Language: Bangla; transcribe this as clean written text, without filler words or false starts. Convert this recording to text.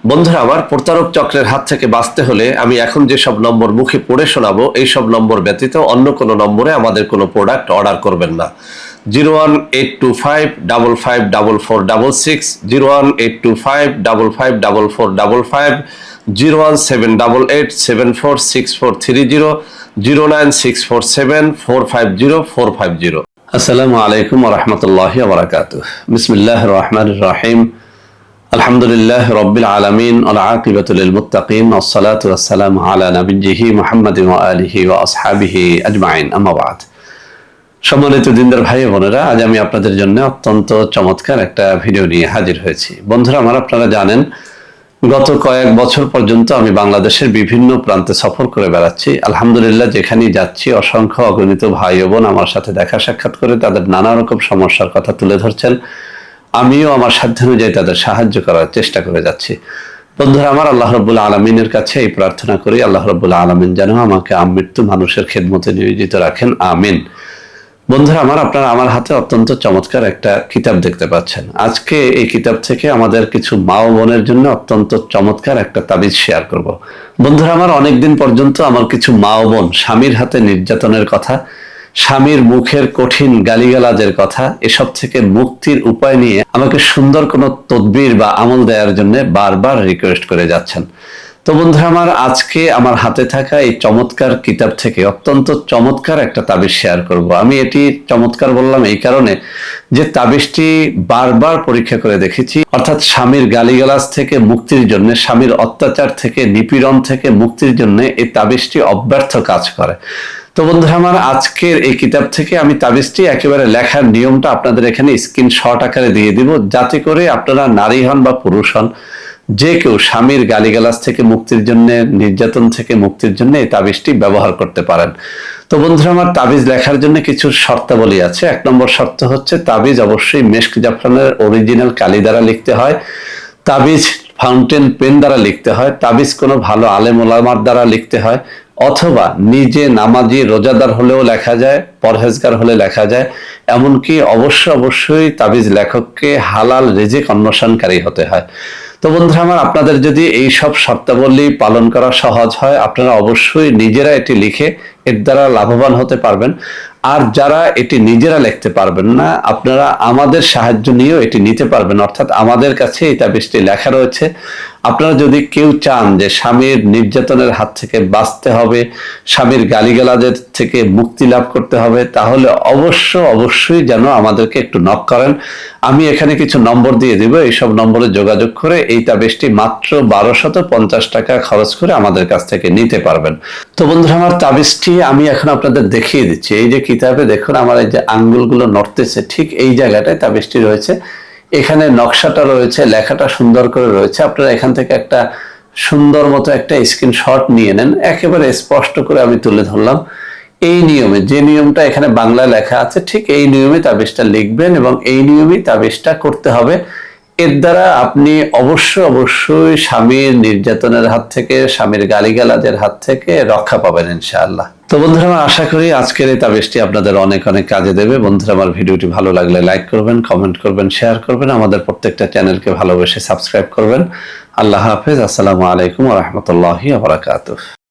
বন্ধুরা আমার, প্রতারক চক্রের হাত থেকে বাঁচতে হলে আমি এখন যেসব নম্বর মুখে পড়ে শোনাবো এই সব নম্বর ব্যতীত অন্য কোনো নম্বরে আমাদের কোনো প্রোডাক্ট অর্ডার করবেন না। 01825554466, 01825554455, 01788746430, 09647450450। আসসালামু আলাইকুম ওয়া রাহমাতুল্লাহি ওয়া বারাকাতুহু। বিসমিল্লাহির রহমানির রহিম। আলহামদুলিল্লাহ রাব্বিল আলামিন ওয়াল আকিবাতু লিল মুত্তাকিন ওয়াস সালাতু ওয়াস সালামু আলা নাবিয়্যিহি মুহাম্মাদিন ওয়া আলিহি ওয়া আসহাবিহি আজমাইন, আম্মা বাদ। সম্মানিত দিনদার ভাই বোনেরা, আজ আমি আপনাদের জন্য অত্যন্ত চমৎকার একটা ভিডিও নিয়ে হাজির হয়েছি। বন্ধুরা আমার, আপনারা জানেন গত কয়েক বছর পর্যন্ত আমি বাংলাদেশের বিভিন্ন প্রান্তে সফর করে বেড়াচ্ছি। আলহামদুলিল্লাহ, যেখানেই যাচ্ছি অসংখ্য অগণিত ভাই বোন আমার সাথে দেখা সাক্ষাৎ করে তাদের নানা রকম সমস্যার কথা তুলে ধরছেন। আমিও আমার সাধ্যানুযায়ী তাদের সাহায্য করার চেষ্টা করে যাচ্ছি। বন্ধুরা আমার, আল্লাহ রাব্বুল আলামিনের কাছে এই প্রার্থনা করি, আল্লাহ রাব্বুল আলামিন যেন আমাকে আমৃত্যু মানুষের খেদমতে নিয়োজিত রাখেন, আমিন। বন্ধুরা আমার, আপনারা আমার হাতে অত্যন্ত চমৎকার একটা কিতাব দেখতে পাচ্ছেন। আজকে এই কিতাব থেকে আমাদের কিছু মা ও বোনের জন্য অত্যন্ত চমৎকার একটা তাবিজ শেয়ার করব। বন্ধুরা আমার, অনেকদিন পর্যন্ত আমার কিছু মা ও বোন স্বামীর হাতে নির্যাতনের কথা, স্বামীর মুখের কঠিন গালিগালাজের কথা, এসব থেকে মুক্তির উপায় নিয়ে আমাকে সুন্দর কোনো তদবির বা আমল দেওয়ার জন্য বারবার রিকোয়েস্ট করে যাচ্ছেন। তো বন্ধুরা আমার, আজকে আমার হাতে থাকা এই চমৎকার কিতাব থেকে অত্যন্ত চমৎকার একটা তাবিজ শেয়ার করব। আমি এটি চমৎকার বললাম এই কারণে যে তাবিজটি বারবার পরীক্ষা করে দেখেছি, অর্থাৎ স্বামীর গালিগালাজ থেকে মুক্তির জন্য, স্বামীর অত্যাচার থেকে, নিপীড়ন থেকে মুক্তির জন্য এই তাবিজটি অব্যর্থ কাজ করে। তো বন্ধুরা আমার, আজকের এই কিতাব থেকে আমি তাবিজটি একেবারে লেখার নিয়মটা আপনাদের এখানে স্ক্রিনশট আকারে দিয়ে দিব, যাতে করে আপনারা নারী হন বা পুরুষ হন, যে কেউ স্বামীর গালিগালাজ থেকে মুক্তির জন্য, নির্যাতন থেকে মুক্তির জন্য এই তাবিজটি ব্যবহার করতে পারেন। তো বন্ধুরা আমার, তাবিজ লেখার জন্য কিছু শর্তাবলী আছে। 1 নম্বর শর্ত হচ্ছে তাবিজ অবশ্যই মেশক জাফরানের অরিজিনাল কালি দ্বারা লিখতে হয়, তাবিজ ফাউন্টেন পেন দ্বারা লিখতে হয়, তাবিজ কোনো ভালো আলেম ওলামার দ্বারা লিখতে হয়, অথবা নিজে নামাজি রোজাদার হলেও লেখা যায়, পরহেজগার হলে লেখা যায়। এমনকি অবশ্যই তাবিজ লেখককে হালাল রিজিক অন্বেষণকারী হতে হয়। তো বন্ধুরা আমার, আপনাদের যদি এই সব শর্তাবলী পালন করা সহজ হয়, আপনারা অবশ্যই নিজেরা এটি লিখে এর দ্বারা লাভবান হতে পারবেন। আর যারা এটি নিজেরা লিখতে পারবেন না, আপনারা আমাদের সাহায্য নিয়েও এটি নিতে পারবেন, অর্থাৎ আমাদের কাছে এই তাবিজটি লেখা রয়েছে। আপনারা যদি কেউ চান যে স্বামীর নির্যাতনের হাত থেকে বাঁচতে হবে, স্বামীর গালিগালাজের থেকে মুক্তি লাভ করতে হবে, তাহলে অবশ্যই যেন আমাদেরকে একটু নক করেন। আমি এখানে কিছু নম্বর দিয়ে দিব, এইসব নম্বরে যোগাযোগ করে এই তাবিজটি মাত্র 1250 টাকা খরচ করে আমাদের কাছ থেকে নিতে পারবেন। তো বন্ধুরা আমার, তাবিজটি আমি এখন আপনাদের দেখিয়ে দিচ্ছি। এই যে কিতাবে দেখুন আমার এই যে আঙ্গুলগুলো নড়তেছে, ঠিক এই জায়গাটায় তাবিজটি রয়েছে। এখানে নকশাটা রয়েছে, লেখাটা সুন্দর করে রয়েছে। আপনারা এখান থেকে একটা সুন্দর মতো একটা স্ক্রিনশট নিয়ে নেন। একেবারে স্পষ্ট করে আমি তুলে ধরলাম। এই নিয়মে, যে নিয়মটা এখানে বাংলা লেখা আছে, ঠিক এই নিয়মে তাবিজটা লিখবেন এবং এই নিয়মেই তাবিজটা করতে হবে। এর দ্বারা আপনি অবশ্যই স্বামীর নির্যাতনের হাত থেকে, স্বামীর গালিগালাজের হাত থেকে রক্ষা পাবেন ইনশাআল্লাহ। তো বন্ধুরা আমার, আশা করি আজকের এই তাবিজটি আপনাদের অনেক কাজে দেবে। বন্ধুরা আমার, ভিডিওটি ভালো লাগলে লাইক করবেন, কমেন্ট করবেন, শেয়ার করবেন, আমাদের প্রত্যেকটা চ্যানেলকে ভালোবেসে সাবস্ক্রাইব করবেন। আল্লাহ হাফেজ। আসসালামু আলাইকুম ওয়া রাহমাতুল্লাহি ওয়া বারাকাতুহু।